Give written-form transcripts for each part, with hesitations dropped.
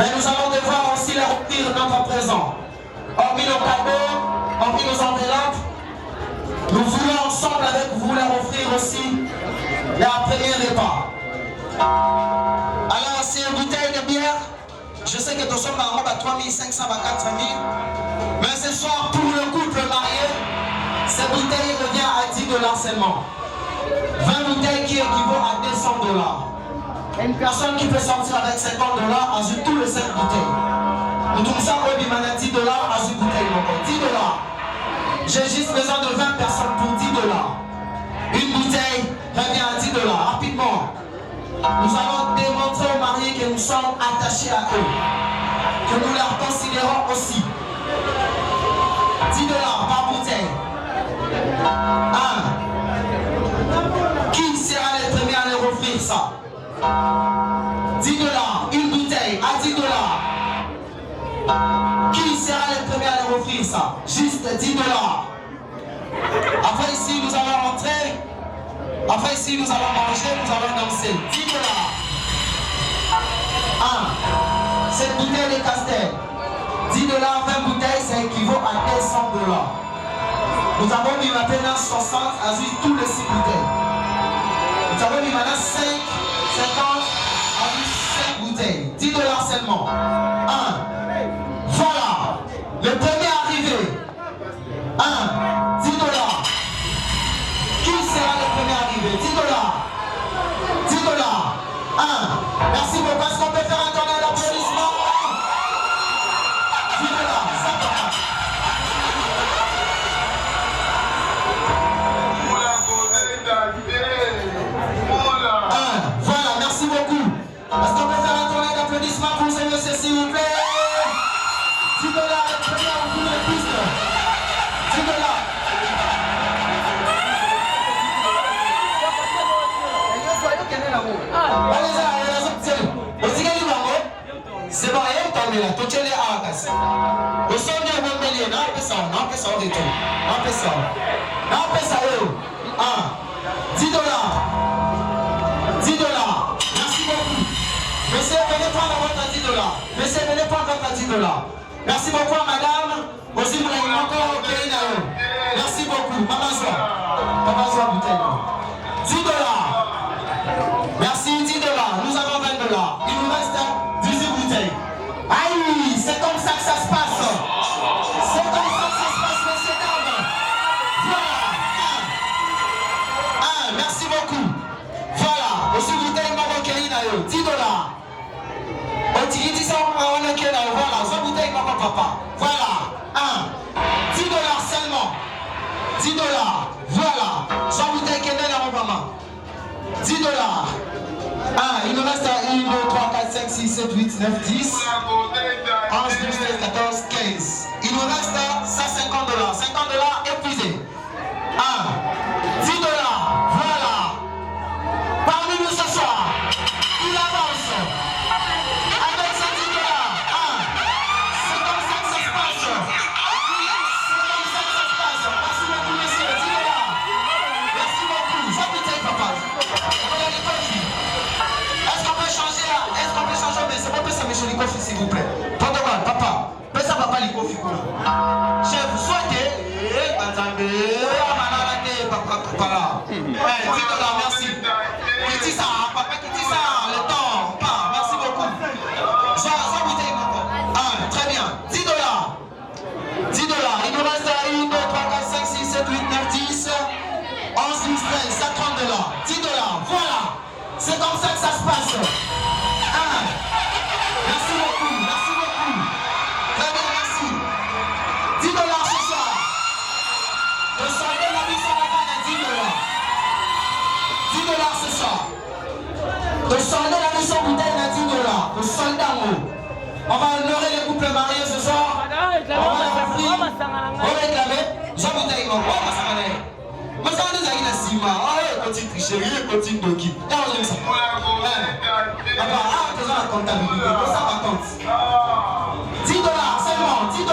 Mais nous allons devoir aussi leur offrir notre présent. Hormis nos cadeaux, hormis nos enveloppes, nous voulons ensemble avec vous leur offrir aussi leur premier repas. Alors, c'est une bouteille de bière. Je sais que nous sommes en robe à 3500 à 4000. Mais ce soir, pour le couple marié, cette bouteille revient à 10 $ seulement. 20 bouteilles qui équivaut à 200 $. Une personne qui peut sortir avec 50 $ ajoute tous les 5 bouteilles. Nous trouvons ça au bimana 10 $, ajoute bouteille encore. 10 $. J'ai juste besoin de 20 personnes pour 10 $. Une bouteille revient à 10 $. Rapidement. Nous allons démontrer aux mariés que nous sommes attachés à eux, que nous leur considérons aussi. 10 $ par bouteille. 1. Qui sera le premier à leur offrir ça? 10 $, une bouteille à 10 $. Qui sera le premier à leur offrir ça? Juste 10 $. Après ici, nous allons rentrer. Après ici, nous allons manger, nous allons danser. 10 $. 1. Cette bouteille de Castel. 10 $, 20 bouteilles, ça équivaut à 200 $. Nous avons mis maintenant 60 à juste tous les 6 bouteilles. Nous avons mis maintenant 5, 50 à juste 5 bouteilles. 10 $ seulement. 1. Voilà. Le premier arrivé. 1. 10 $. Qui sera le premier arrivé? 10 $. 10 $. 1. Merci beaucoup. Est-ce qu'on peut faire un tonnerre d'applaudissements? 10 $. Ça va. Voilà, merci beaucoup. Est-ce qu'on peut faire un tonnerre d'applaudissements pour ce monsieur, s'il vous plaît? 10 $, le premier à ouvrir les pistes. 10 $. C'est bon, il y a un temps là, tu es là à la casse. Au son de mon bélier, non, on peut ça, non, on peut ça, on peut ça, on peut ça, on peut ça, 10 $. 10 $. Merci beaucoup. Monsieur, venez prendre votre 10 $. Monsieur, venez prendre votre 10 $. Merci beaucoup à madame. Aussi, vous l'avez encore au pays d'ailleurs. Merci beaucoup. Maman Zoua. Maman Zoua, bouteille. 10 $. Merci, 10 $. Nous avons 20 $. Il nous reste 18 bouteilles. Aïe, c'est comme ça que ça se passe. C'est comme ça que ça se passe, messieurs, dames. Voilà. 1. Merci beaucoup. Voilà. Aussi, bouteille marocaine d'ailleurs. 10 $. Voilà, ça bouteille maman papa. Voilà. 1. 10 $ seulement. 10 $. Voilà. Ça bouteille qui est dans mon maman. 10 $. Il nous reste 1, 2, 3, 4, 5, 6, 7, 8, 9, 10, 11, 12, 13, 14, 15. Il nous reste 150 $. 50 $ épuisés. 1. 10 $. Voilà. Parmi nous ce soir, il avance. Avec 110 $. C'est comme ça que ça se passe. C'est comme ça que ça se passe. Merci beaucoup, messieurs. 10 $. Merci beaucoup. Ça bouteille, papa. Est-ce qu'on peut changer là? Est-ce qu'on peut changer? Mais c'est pas que ça me choisit coffre, s'il vous plaît. Protocole, papa. Mais ça va pas les coffres. Chef, souhaitez. Papa, 10 $, merci. Qui dit ça? Papa qui dit ça? Le temps. Pas. Merci beaucoup. Ça bouteille, papa. Très bien. 10 $. 10 $. Il nous reste 1, 2, 3, 4, 5, 6, 7, 8, 9, 10, 11, 12, 13, ça 30 $. 10 $. Voilà. C'est comme ça que ça se passe. 1. Merci beaucoup. Merci beaucoup. Très bien, merci. 10 $ ce soir. Le soldat de la mission à 10 $. 10 $ ce soir. Le soldat de la mission bouteille à 10 $. Le soldat en haut. On va honorer les couples mariés ce soir. On va leur offrir. On va réclamer. Jean bouteille, on va s'en mais ça, on est à Sima. Ah, continue de tricher, continue de qui. Là, on aime ça. Papa, faisons la comptabilité. Pour ça, par contre. 10 $, seulement, 10 $.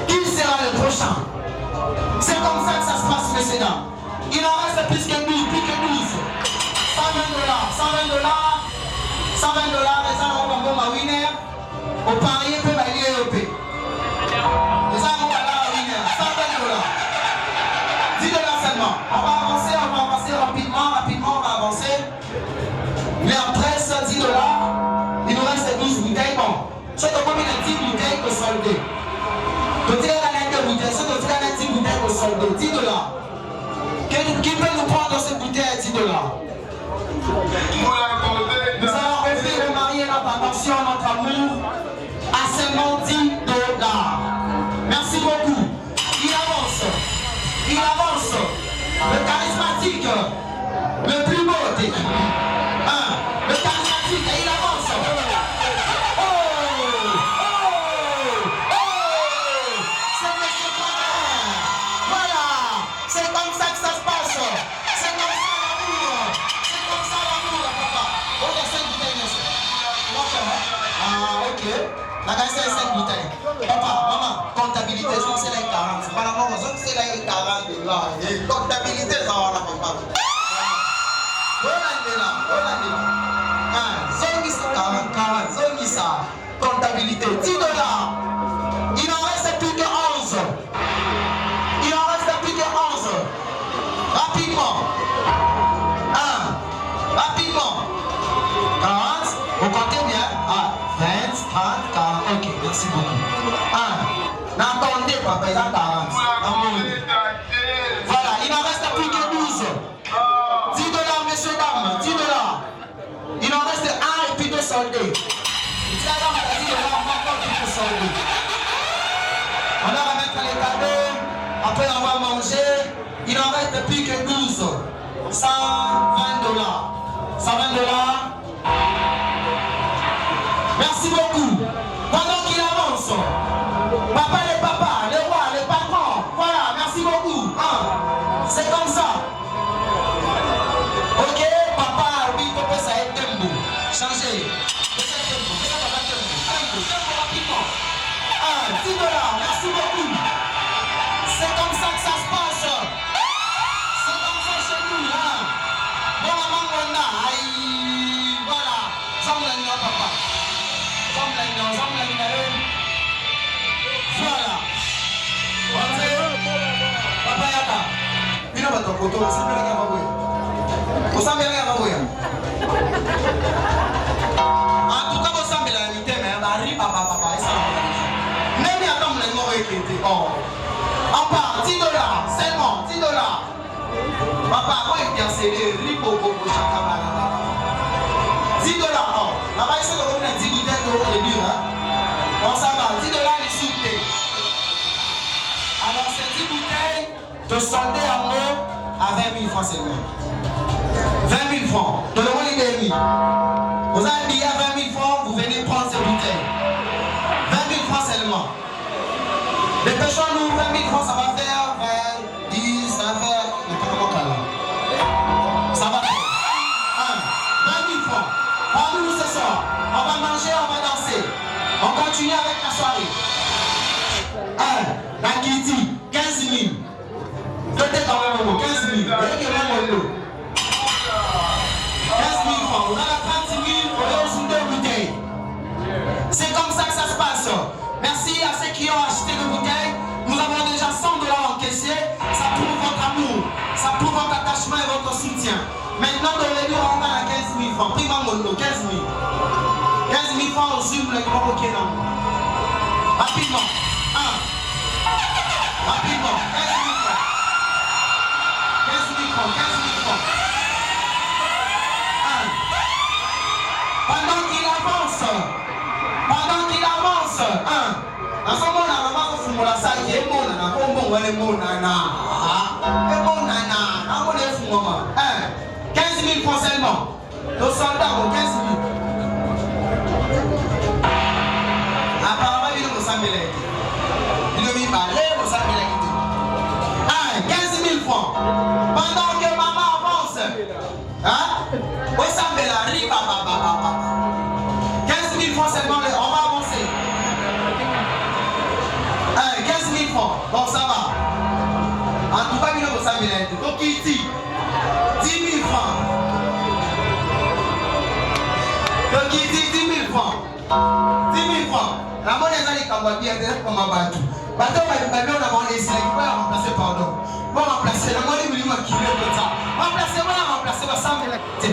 Qui sera le prochain? C'est comme ça que ça se passe, messieurs, dames. Il en reste plus que 12, plus que 12. 120 $, 120 $. 120 $, les gens vont bon, oui. Au parier, peut aller au P. Les gens vont aller à la ligne, 120 dollars. 10 dollars seulement. On va avancer rapidement, on va avancer. Mais après ça, 10 dollars, il nous reste 12 bouteilles. Bon, ce que comme il a 10 bouteilles pour solder. Côté de la bouteille, ce que tu as 10 bouteilles pour solder, 10 dollars. Qui peut nous prendre ces bouteilles à 10 dollars? Nous allons offrir de marier notre attention, notre amour à seulement 10 dollars. Merci beaucoup. Il avance. Le charismatique, le plus beau. Le charismatique, il avance. C'est monsieur Connard. Voilà. C'est comme ça que ça se passe. C'est comme ça l'amour. C'est comme ça l'amour, papa. Oh, il y a 5 bouteilles, monsieur. Ah, ok. La gagne, c'est 5 bouteilles. Papa, maman, comptabilité, c'est la 40. C'est pas la maman, c'est la 40 dollars. Et comptabilité, ça va, papa. Zone ça. Comptabilité, 10 dollars. Il n'en reste plus que 11. Rapidement. Rapidement. 40. Vous comptez bien. 20, 30, 40. Ok, merci beaucoup. N'entendez pas, par exemple 40. Voilà, il n'en reste plus que 12. 10 dollars, messieurs, dames. 10 dollars. Il en reste 1 et puis 2 soldés. Si la dame a 10 dollars, on va encore plus solder. On va remettre les cadeaux. Après, on va manger. Il n'en reste plus que 12. 120 dollars. 120 dollars. Merci beaucoup. Pendant qu'il avance, papa, les rois, les patrons. Voilà, merci beaucoup. C'est comme ça. Ok, papa, oui, papa, ça est tempo. Changez. Tempo, rapidement. 10 dollars, merci beaucoup. C'est comme ça que ça se passe. C'est comme ça chez nous. Bon, maman, on a. Voilà. J'emmène papa. Voilà. Papa Yaka. Pino ba to koto sa pila ka baboy. Usambela ka baboy. Tuka bo sambela ni teme ba ri papa esa. Nemi atom le mo ekete. On part 10 dollars, seulement 10 dollars. Papa, moi intercéder ripo bobo chaka bala. 10 dollars. Là-bas, il se trouve 10 bouteilles d'eau au début. Bon, ça va. 10 dollars les souper. Alors, ces 10 bouteilles de solder en eau à 20 000 francs seulement. 20 000 francs. De l'eau, les demi. Vous avez un billet à 20 000 francs, vous venez prendre ces bouteilles. 20 000 francs seulement. Dépêchons-nous, 20 000 francs, ça va faire 20, 10, ça va faire. Ça va faire. 20 000 francs. Prends-nous ce soir. On va manger, on va danser. On continue avec la soirée. La Kitty, 15 000. Peut-être quand même 15 000. 15 000 francs. On a la 30 000 pour les 2 bouteilles. C'est comme ça que ça se passe. Merci à ceux qui ont acheté des bouteilles. Nous avons déjà 100 dollars encaissés. Ça prouve votre amour. Ça prouve votre attachement et votre soutien. Maintenant, dans les deux, on va à 15 000 francs. Prix Mangolo, 15 000. 15 000 francs au Zoom, le grand bouquet. Rapidement. Rapidement. 15 000 francs. 15 000 francs. 15 000 francs. Pendant qu'il avance. Dans ce moment, on va vous la salle. Il est bon, on est bon, 15 000 francs seulement. Nos soldats ont 15 000. Apparemment, il nous a mêlé. Il nous a mêlé. 15 000 francs. Pendant que maman avance. Où ça me la rive, 15 000 francs seulement, on va avancer. 15 000 francs. Bon, ça va. En tout cas, il nous a mêlé. Donc, il dit 10 000 francs. Donc, il dit 10 000 francs. 10 000 francs. va bien comme un bateau. Bateau va bien on a mon essai, il va remplacer pardon. Bon remplacer, la moi il m'a qui comme ça. Remplacer va ça mais la remplacer.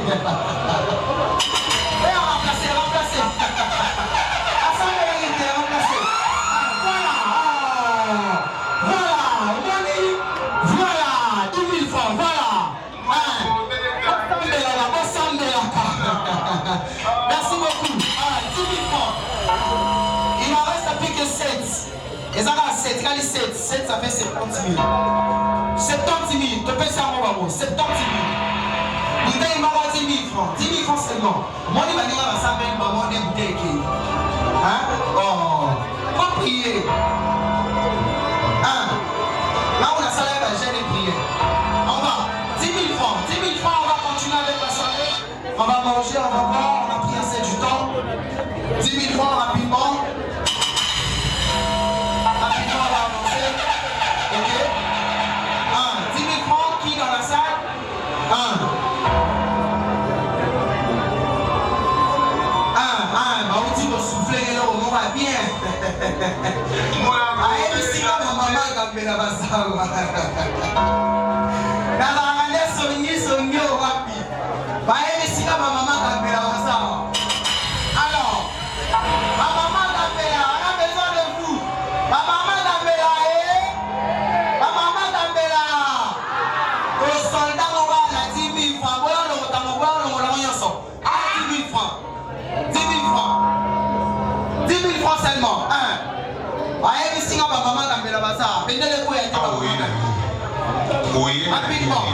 Assemble la unité, remplacer. Voilà, 10 000 francs, voilà. Merci beaucoup. 10 000 francs. Il en reste plus que 7. Et ça va 7, il y a les 7. 7 ça fait 70 000. 70 000, tu peux faire mon babo. 70 000. Il m'a 10 000 francs. 10 000 francs seulement. Moi, il va dire à sa mère, maman, des bouteilles. Hein? Oh, faut prier. Hein? Là où la salaire va gêner prier. On va. 10 000 francs. 10 000 francs, on va continuer avec la soirée. On va manger, on va boire, on a pris assez du temps. 10 000 francs rapidement. Rapidement, on va avancer. Ok? 10 000 francs, qui dans la salle? 1. Bah, on dit qu'on souffle, on va bien. Aïe, si maman, quand elle va ça. Alors, ma maman Gambela, on a besoin de vous. Ma maman Gambela, maman Gambela. Au soldat, on va à 10 000 francs. Voilà, on va 10 000 francs. 10 000 francs. 10 000 francs seulement. Maman Gambela, ça. Venez le coup et oui. Rapidement.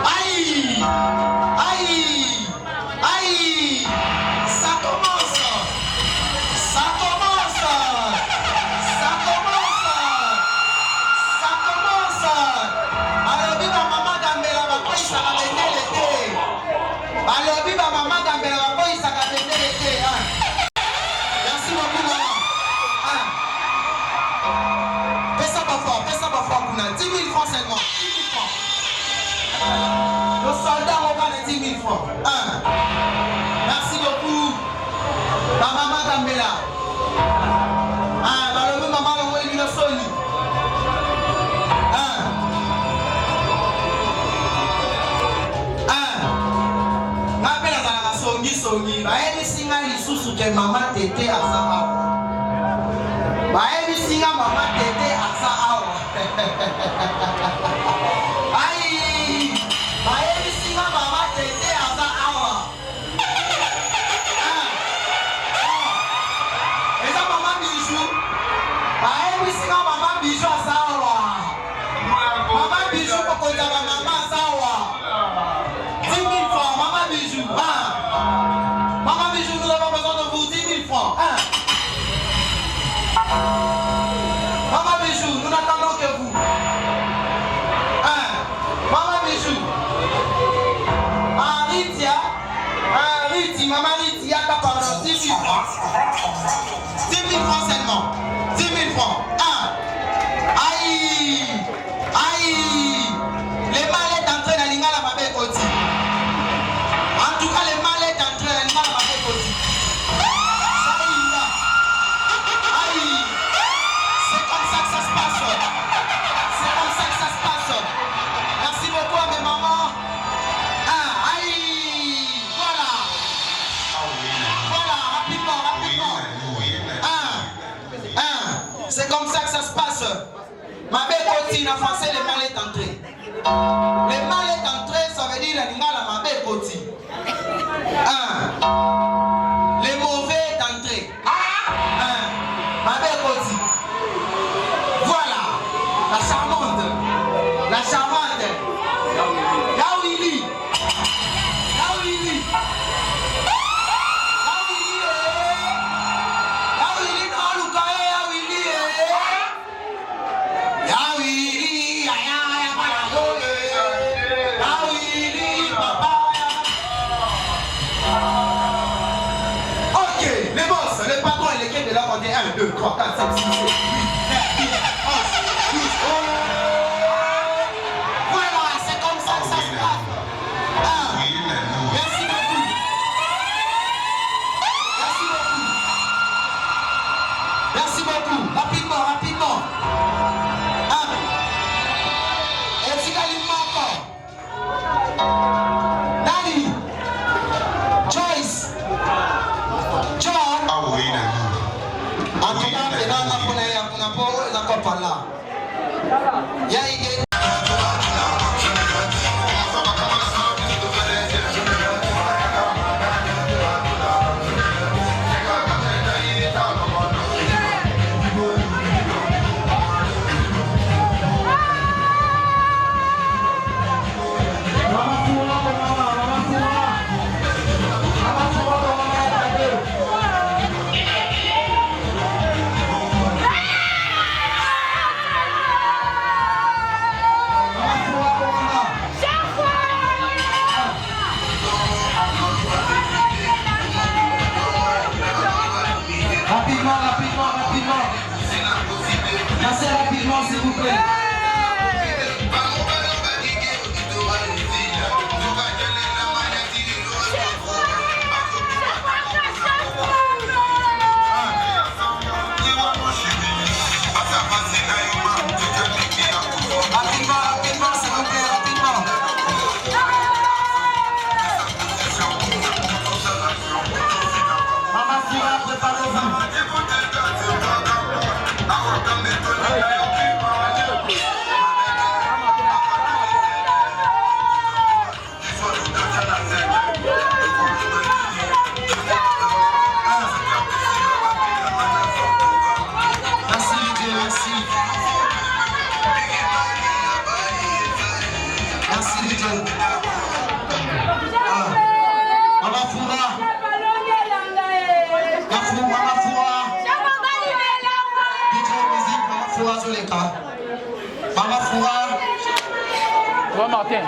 Aïe! Aïe! Aïe! Ça commence! Ça commence! Ça commence! Ça commence! Alors, vive maman Gambela, va pas y s'arrêter l'été. Alors, vive maman Gambela, va pas y s'arrêter l'été. Merci beaucoup, maman. Fais ça pas fort, Kuna. 10 000 francs seulement. 10 000 francs. Le soldat, on va les 10 000 francs. Merci beaucoup. Ma maman Gambela. Bah, le maman, on va lui le soli. Gambela, ça va songi. Bah, elle singa les sous que maman t'était à sa awa. Bah, elle singa maman t'était à sa awa. Aïe! Aïe, si ma maman t'était à sa awa. Et ça, maman bijou. Aïe, si ma maman bijou à sa awa. Maman bijou pour qu'on t'aille maman à sa awa. 10 000 francs, maman bijou. Maman bijou, nous avons besoin de vous. 10 000 francs. Maman bijou, nous n'attendons que vous. Maman bijou. Maman Ritia, t'as parlé 10 000 francs. 10 000 francs seulement. 10 000 francs. Aïe. Aïe. Les mallettes entrées dans l'ingala ma belle côté. En tout cas, les mallettes entrées dans l'ingala ma belle côté. Ça y est là. Aïe. C'est comme ça que ça se passe. C'est comme ça que ça se passe. Merci beaucoup à mes mamans. Aïe. Voilà. Voilà, rapidement. C'est comme ça que ça se passe. Ma belle cotine en français, les mallettes entrées. Les mallettes entrées, ça veut dire la lingala ma belle cotine. Les mauvais d'entrée. Ma belle cotine. Voilà. La charmante. La charmante. Yaouili. Yaouili. Ok, les boss, le patron et l'équipe de là, on est 1, 2, 3, 4, 5, 6, 7, 8, 9, 10, 11, 12. Voilà, c'est comme ça que ça se passe. Merci beaucoup. Merci beaucoup. Assez rapidement, s'il vous plaît. Rapidement, s'il vous plaît, rapidement. Maman Fura, préparez-vous. Maman Fura. Ouais, Martin.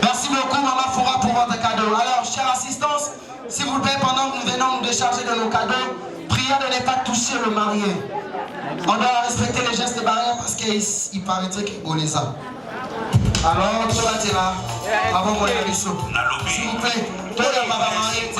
Merci beaucoup, Maman Fura, pour votre cadeau. Alors, chère assistance, s'il vous plaît, pendant que nous venons nous décharger de nos cadeaux, priez de ne pas toucher le marié. On doit respecter les gestes barrières parce qu'il paraîtrait qu'il est ça. Alors, tout là, tu es là. Avant mon ami, s'il vous plaît, tout le papa marié.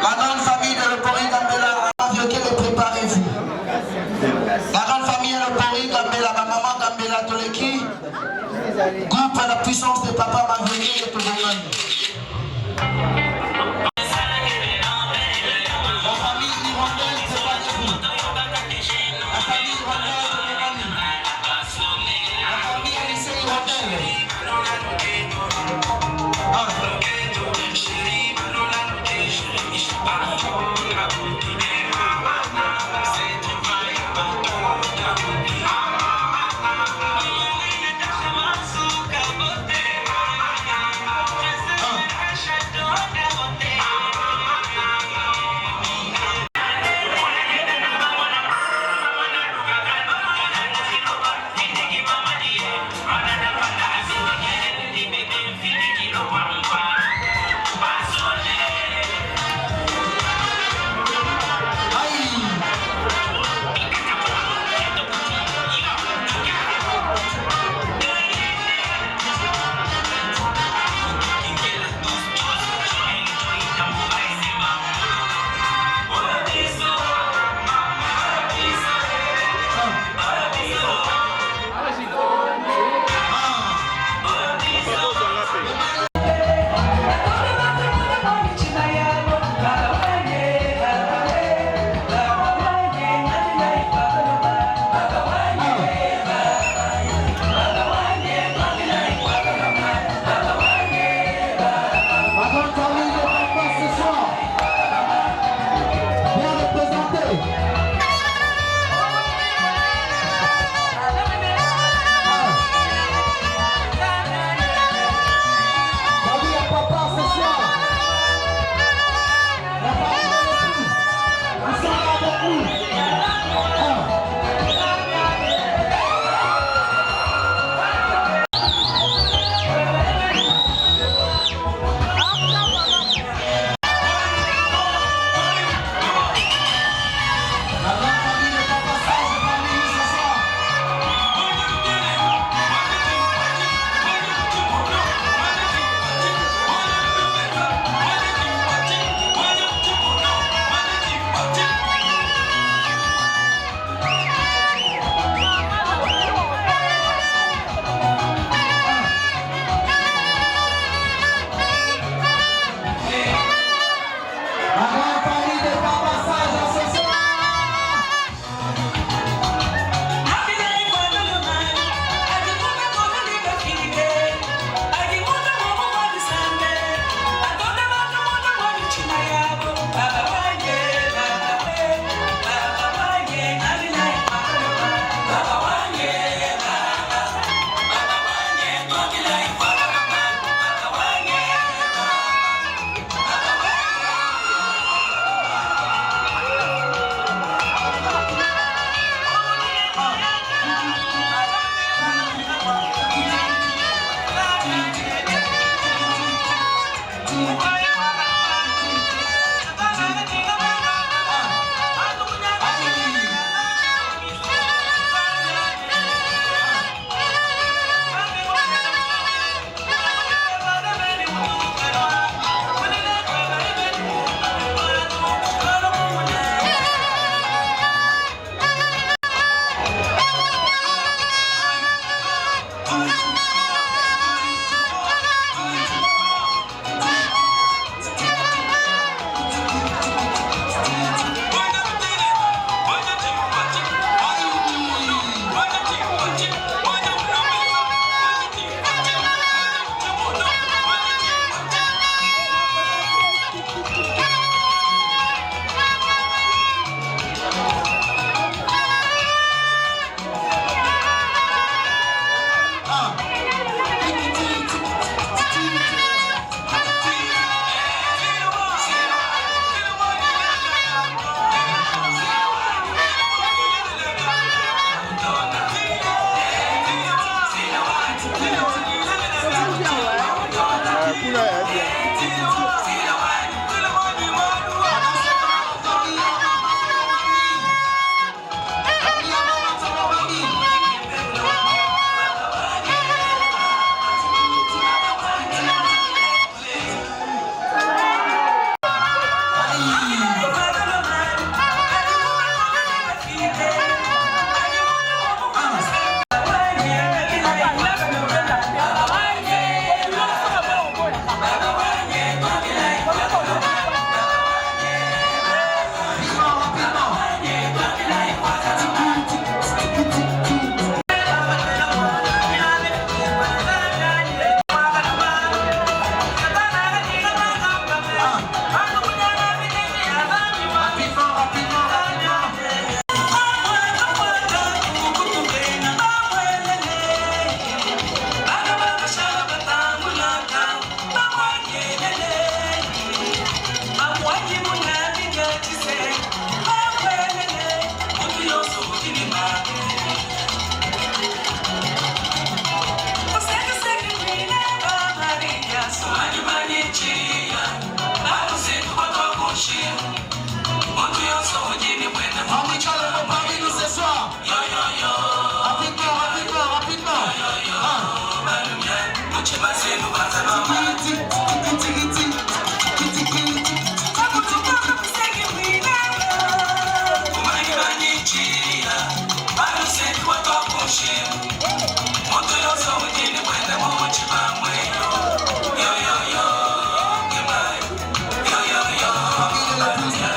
La grande famille de Le Pori Gambela, préparez-vous. Bela Toleki, groupe à la puissance de Papa Maveni et tout le monde. La famille Hirondelle, c'est pas de vous. La famille Hirondelle, c'est pas de vous. La famille Alice Hirondelle. Amical est parmi nous ce soir. Rapidement, rapidement, rapidement. Yo, yo, yo,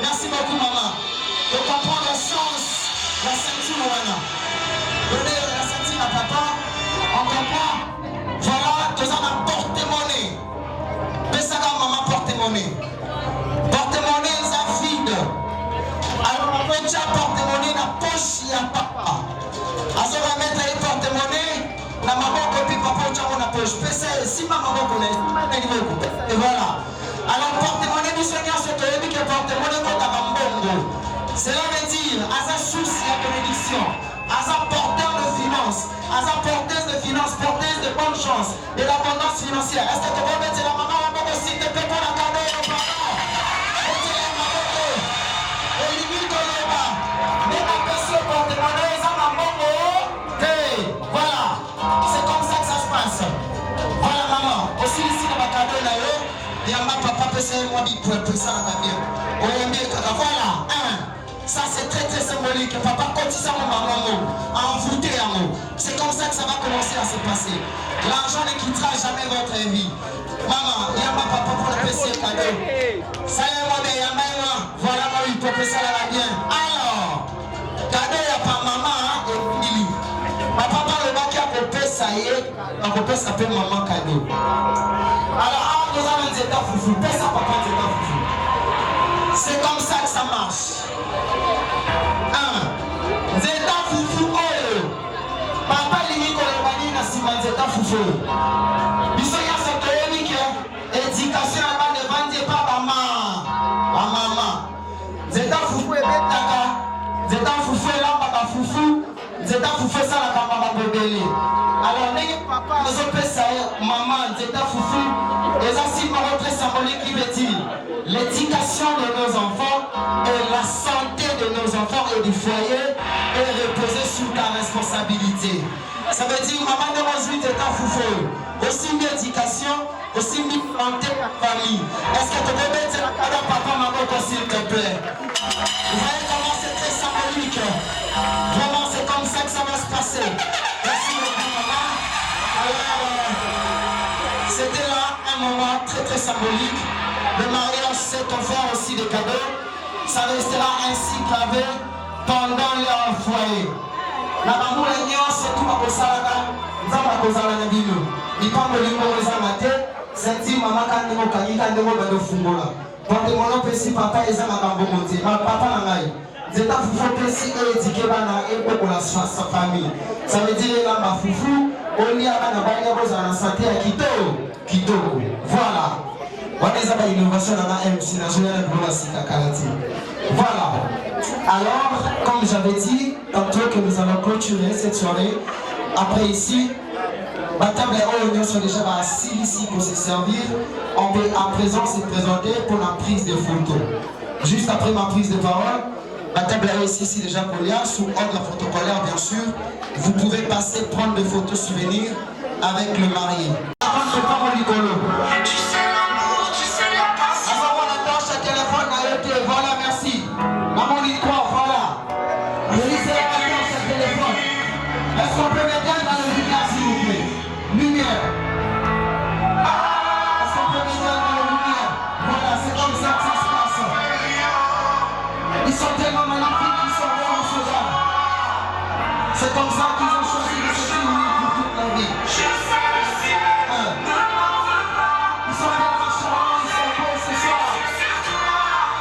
Merci beaucoup, maman. De comprendre le sens, la ceinture, maman. Donner la ceinture à papa, on comprend. Voilà, tu as ma porte-monnaie. Pessaga, maman, porte-monnaie. Porte-monnaie, ça vide. Alors, on peut déjà porte-monnaie dans la poche, il y a papa. Alors, on va mettre les porte-monnaie. La maman copie papa, tu as la poche. Si ma maman connaît, et voilà. Alors, porte-monnaie du Seigneur, c'est que porte-monnaie contre Bambongo. Cela veut dire, à sa source, la bénédiction, à sa porteur de finances, à sa porteuse de finances, porteuse de bonne chance, de l'abondance financière. Est-ce que tu peux mettre la maman à mon aussi, te paie pour la cadeau au papa? Mettez-la à ma et limite au bas. Mais ma personne porte-monnaie, ça m'a bongo. Voilà, c'est comme ça que ça se passe. Voilà, maman. Aussi, ici, dans ma cadeau, là, il y a ma papa, c'est moi, qui peut ça, la bien. Voilà, ça c'est très très symbolique. Papa cotise mon maman, envoûté à moi. C'est comme ça que ça va commencer à se passer. L'argent ne quittera jamais votre vie. Maman, il y a ma papa pour le PC cadeau. Ça y est, moi, il y a moi. Voilà, moi, il peut ça là bien. Alors, cadeau, il n'y a pas maman et Billy. Ma papa, le bac a coupé, ça y est. On peut s'appeler maman cadeau. Alors, nous avons des états foufou. Paix ça, papa, des états foufou. C'est comme ça que ça marche. Zeta fufu oyo. Papa lingi kolebani na sima zeta fufu. Biso ya sotoyeli ke éducation ya bana evandi pa mama. Zeta fufu ebetaka. Zeta fufu elambaka fufu. Zeta fufu esalaka mama bobele. Alors ndenge papa azopesa maman zeta fufu eza symbole très symbolique qui veut dire l'éducation de nos enfants et la santé de nos enfants et du foyer est reposée sous ta responsabilité. Ça veut dire maman de Rosely zeta fufu. Aussi bien éducation, aussi bien santé de la famille. Est-ce que tu peux mettre la cadeau papa maman s'il te plaît? Vous voyez comment c'est très symbolique. Vraiment c'est comme ça que ça va se passer. Merci beaucoup maman. Alors, c'était là un moment très très symbolique. Le mariage s'est offert aussi des cadeaux. Ça restera ainsi gravé pendant leur foyer. La maman est surtout à Kosalaka, nous avons Kosala Nabino. Il parle de l'humour les amatés. C'est dit maman quand nous avons de Fungola. Quand nous avons fait papa et ça m'a monté. Ma papa n'a pas. Zeta fufu pesi éduqué bana et pour la sa famille. Ça veut dire là ma fufu on y a bana bana boza na santé à kitoko. Voilà. On est à l'innovation dans la MC nationale de la Sita Kalati. Voilà. Alors, comme j'avais dit, tantôt que nous allons clôturer cette soirée, après ici, ma table et oignons sont déjà assis ici pour se servir. On peut à présent se présenter pour la prise de photos. Juste après ma prise de parole, la table est ici déjà pour lire, sous ordre protocolaire bien sûr. Vous pouvez passer prendre des photos souvenirs avec le marié. Voilà, merci. Maman dit quoi? Voilà. Réalisez la maman sur le téléphone. Est-ce qu'on peut mettre dans le lumière, s'il vous plaît? Lumière. Est-ce qu'on peut mettre dans le lumière? Voilà, c'est comme ça que ça se passe. Ils sont tellement magnifiques qu'ils sont vraiment faisables. C'est comme ça qu'ils ont choisi de se réunir pour toute la vie. Ils sont tellement charmants, ils sont beaux ce soir.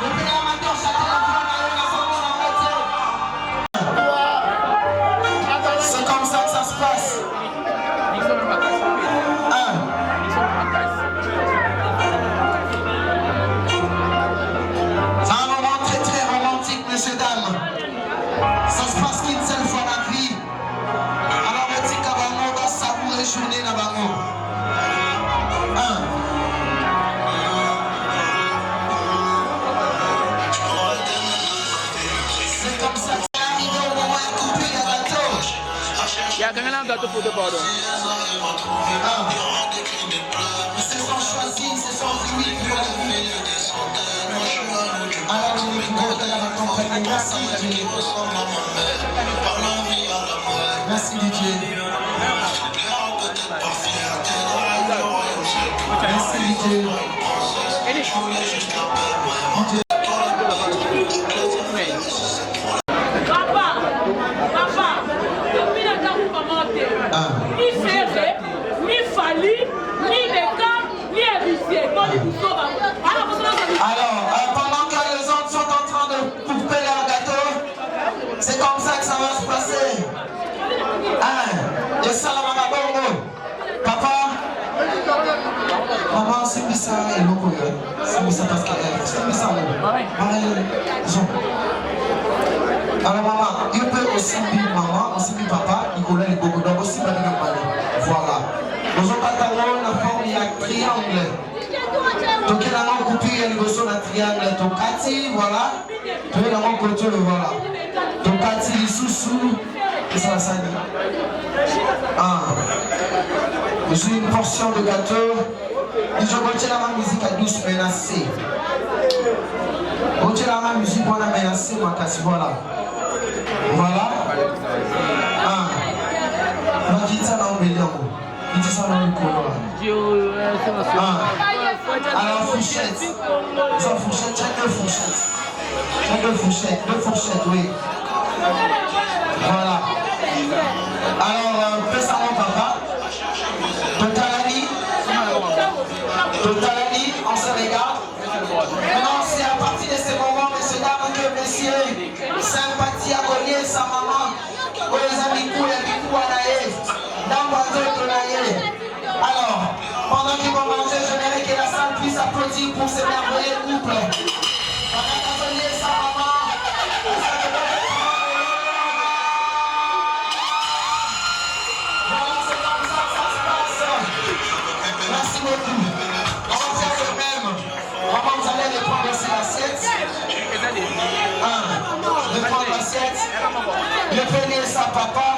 Depuis la matin, chacun a vu c'est comme ça que ça se passe. C'est un moment très très romantique, messieurs, dames. Ça se passe qu'une seule fois dans la vie. Alors, on dit qu'avant, on va savourer journée là-bas. C'est comme ça que ça arrive au moment de couper le gâteau. Il y a quelqu'un qui a gâteau photo, pardon. Ils se sont choisis, ils se sont unis pour la vie. Alors, nous nous de la compagnie. Merci Dieu. Merci Dieu. Merci Dieu. Alors, pendant que les autres sont en train de couper leur gâteau, c'est comme ça que ça va se passer. Et ça, la maman, papa, maman, c'est ça, et l'eau, c'est ça parce qu'elle est ça. Alors, maman, il peut aussi dire maman, aussi dire papa, il connaît les beaucoup d'hommes aussi, pas de voilà. Nous avons pas la forme, il y a triangle. Donc il y a un coupé, il y a une notion de triangle. Donc Cathy, voilà. Donc il y a un côté, voilà. Donc Cathy, sous-sous. Et ça, ça dit. J'ai une portion de gâteau. Et je retiens la musique à douce menacée. Retiens la musique, on a menacé, moi, Cathy, voilà. Voilà. On va quitter ça dans le million. Quitter ça dans le colon. Alors, fourchette. Ils ont fourchette, chaque deux fourchettes. Chaque deux fourchettes, oui. Voilà. Alors, fais ça mon papa. Totalani, on se regarde. Maintenant, c'est à partir de ce moment, messieurs, dames, que messieurs, sympathie à Golier, sa maman, les amis, les bicou à naïe, dans le naïe. Alors, pendant qu'ils vont manger, j'aimerais que la salle puisse applaudir pour ce merveilleux couple. Pendant que Golier, sa maman, voilà, c'est comme ça que ça se passe. Merci beaucoup. On va faire le même. Maman, vous allez aller prendre aussi l'assiette. De prendre l'assiette. Le premier, ça, papa.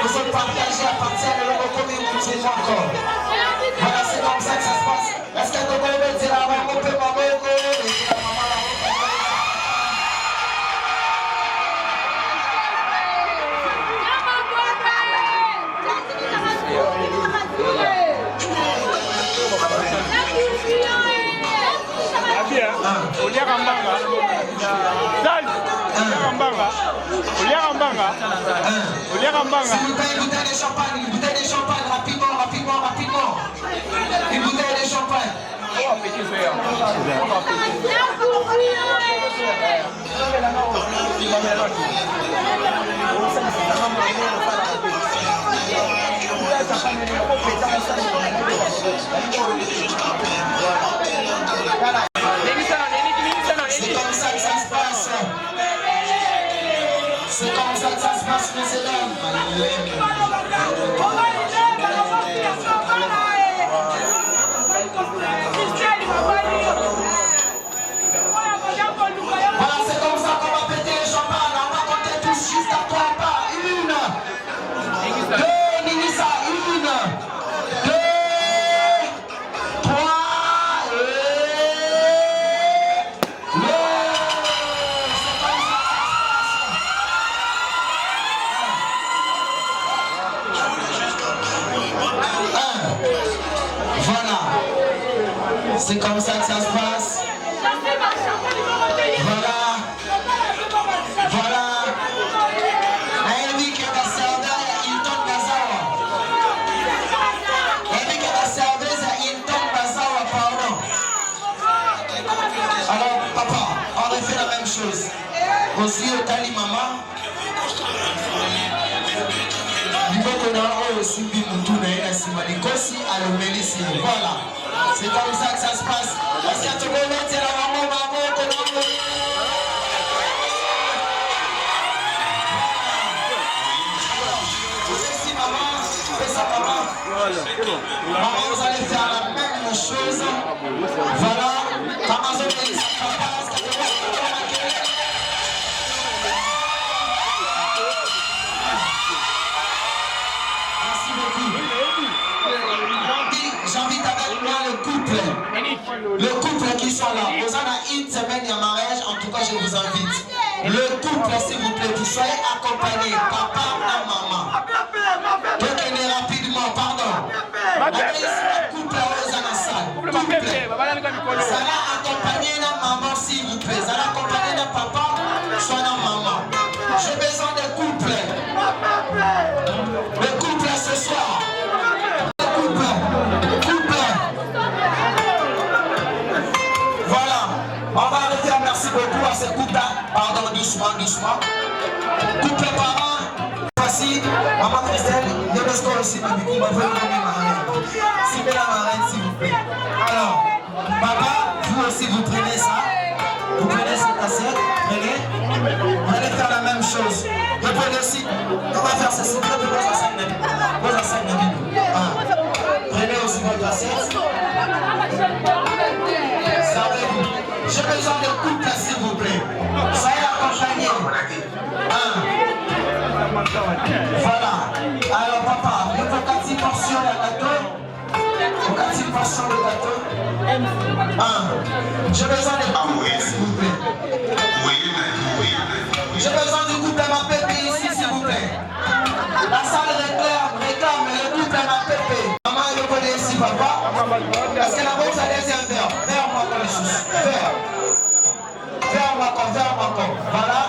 Vous allez partager à partir de l'eau comme vous dites encore. Voilà, c'est comme ça que ça se passe. Est-ce que vous pouvez dire à maman, on peut maman, s'il vous plaît, une bouteille de champagne, rapidement. Une bouteille de champagne. C'est comme ça que ça se passe. C'est comme ça que ça se passe, messieurs, dames. Voilà, c'est comme ça qu'on va péter les champagnes. On va compter tous jusqu'à 3 pas. 1, 2, Nissa, 1, 2, 3, c'est comme ça que ça se passe. Voilà. Eric est serveur à Hilton Bazawa. Eric est serveuse à Hilton Bazawa, pardon. Alors, papa, on refait la même chose. Aussi, au Tali Maman. Voilà, c'est comme ça que ça se passe. Parce que tu peux mettre la maman, ceci, maman, fais ça, maman. Maman, vous allez faire la même chose. Voilà, Amazon et ça passe. Merci beaucoup. J'invite avec moi le couple. Le couple qui sont là. Vous en avez une semaine, il y a mariage. En tout cas, je vous invite. Le couple, s'il vous plaît, vous soyez accompagnés, papa et maman. Donc, rapidement, pardon. Après, ici, le couple, on est dans la salle. plaît. Ça l'a accompagné la maman, s'il vous plaît. Ça l'a accompagné la papa, soit la maman. J'ai besoin de couple. Le couple ce soir. Le couple. Voilà. On va arrêter. Merci beaucoup à ce couple. Pardon, doucement. Couple parent. Voici, maman Christelle, il y a le score aussi, ma vie, qui m'a fait le marraine. Si la marraine, s'il vous plaît. Alors, papa, vous aussi, vous prenez ça. Vous prenez cette assiette, prenez. Vous allez faire la même chose. Vous prenez aussi, on va faire ceci. Vos assiettes, prenez aussi votre assiette. Servez-vous. J'ai besoin de couple, s'il vous plaît. Soyez accompagnés. Voilà. Alors papa, il faut 4 portions de gâteau. 4 portions de gâteau. J'ai besoin de couple, s'il vous plaît. J'ai besoin du couple à ma pépé ici, s'il vous plaît. La salle réclame le couple à ma pépé. Maman, elle le connaît ici, papa. Parce que là-bas, vous allez un verre. Verre-moi comme les choses. Verre. Verre-moi comme. Voilà.